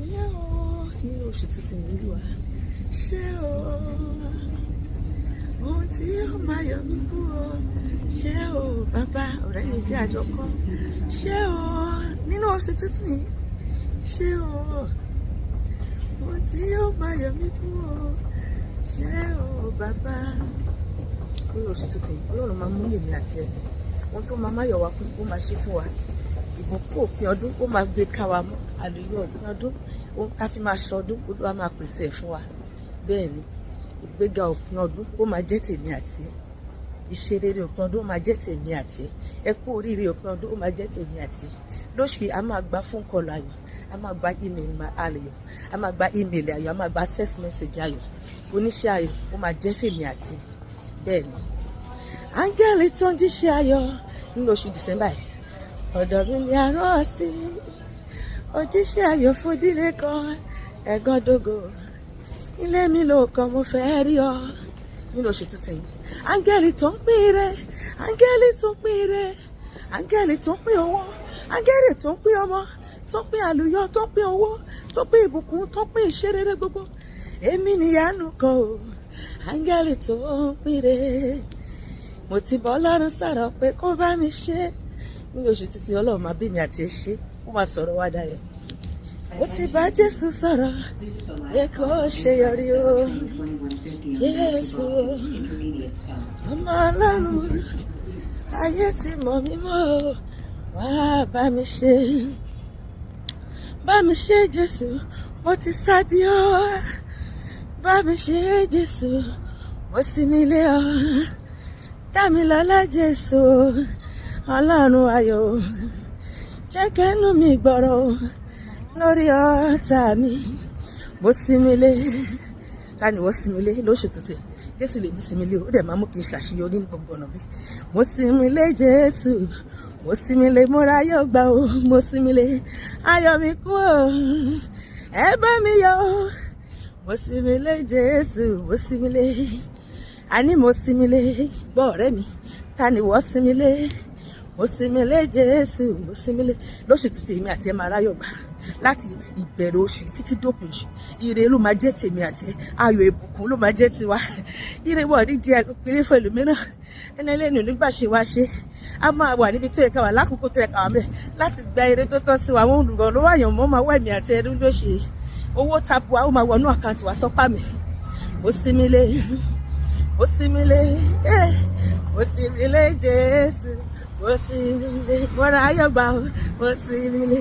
ṣé o nínú oṣù tuntun yìí wà, ṣé o ohun tí yóò máa yọ mí kúrò, ṣé o bàbá ọ̀rẹ́ mi tí àjọ kọ́, ṣé o nínú oṣù tuntun yìí, ṣé o ohun tí yóò máa yọ mí kúrò, ṣé o bàbá. Nínú oṣù tuntun yìí Ọlọ́run máa mú èmi àti ẹ ohun tó máa máyọ̀ wá kún ó máa ṣe fún wa. Ìbùkún òpin ọdún ó máa gbé ká wa mọ́, àlùyọ òpin ọdún ohun tá fi máa ṣọdún Olúwa máa pèsè ẹ̀ fún wa. Bẹ́ẹ̀ ni ìgbéga òpin ọdún ó máa jẹ́ tèmi àti ẹ, ìṣerere òpin ọdún ó máa jẹ́ tèmi àti ẹ, ẹ kú oríire òpin ọdún ó máa jẹ́ tèmi àti ẹ. Lóṣù yìí a máa gba phone call ayọ̀, a máa gba email ayọ̀, a máa gba email ayọ̀, a máa gba text message ayọ̀, oníṣẹ́ ayọ̀ ó máa jẹ́ fèmi àti ẹ. Bẹ́ẹ̀ ni áńgẹ́lì tó ń jíṣẹ́ ayọ̀ nínú oṣù December yìí ọ̀dọ̀ mi ni a rán ọ sí, òjíṣẹ́ ayọ̀ fún ìdílé kan ẹ̀gán dógò, ilé mi ló kàn mo fẹ́ rí ọ. Nínú oṣù tuntun yìí áńgẹ́lì tó ń pín ire, áńgẹ́lì tó ń pín ire, áńgẹ́lì tó ń pín owó, áńgẹ́lì tó ń pín ọmọ, tó ń pín àlùyọ, tó ń pín owó, tó ń pín ìbùkún, tó ń pín ìṣerere gbogbo, èmi nìyanu kan o, áńgẹ́lì tó ń pín ire. Mo ti bọ́ Ọlọ́run sọ̀rọ̀ pé kó bá mi ṣe. Nínú oṣù tuntun Ọlọ́run máa bí mi àti ẹ ṣe, ó máa sọ̀rọ̀ wá dayọ̀. Mo ti bá Jésù sọ̀rọ̀ pé kó ṣe yọrí o, Jésù ọmọ Ọlọ́run ayé ti mọ̀ mí mọ́, wá bá mi ṣe, bá mi ṣe Jésù, mo ti sádi ọ́, bá mi ṣe Jésù, mo sì mí lé ọ, dá mi lọ́lá Jésù Ọlọ́run ayọ̀, jẹ́ kẹ́nu mi gbọ́rọ̀ lórí ọ̀tá mi, mo sinmi lé. Ta ni wọ́n sinmi lé lóṣù tuntun? Jésù lè mí sinmi lé o, ó dẹ̀ máa mú kí n ṣàṣeyọrí ní gbogbo ọ̀nà mi. Mo sinmi lé Jésù, mo sinmi lé, mo ra ayọ̀ gbà o, mo sinmi lé, ayọ̀ mi kún o, ẹ bá mi yọ̀ o. Mo sinmi lé Jésù, mo sinmi lé, àní mo sinmi lé. Gbọ́ ọ̀rẹ́ mi, ta ni wọ́n sinmi lé? Mo sinmi lé Jésù, mo sinmi lé. Lóṣù tuntun èmi àti ẹ máa ráyọ̀ gbà láti ìbẹ̀rẹ̀ oṣù títí dópin oṣù. Ire ló máa jẹ́ tèmi àti ẹ, ayọ̀ ìbùkún ló máa jẹ́ tiwa. Ire wọ̀ ní díẹ̀ péré fún ẹlòmíràn, ẹni ẹlẹ́nu nígbà ṣe wá ṣe, a máa wà níbi tó yẹ ká wà lákòókò tó yẹ ká wà mẹ́ láti gba ire tó tọ́ sí wa. Àwọn olùrànlọ́wọ́ àyàn mọ́ máa wá èmi àti ẹrú lóṣù yìí, owó tabua ó máa wọnú àkáǹtì wa sọ́pà mi. Mo sinmi lé, mo sinmi lé, mo sinmi lé Jésù, mo sinmi lé, mo ra ayọ̀ gbà, mo sinmi lé.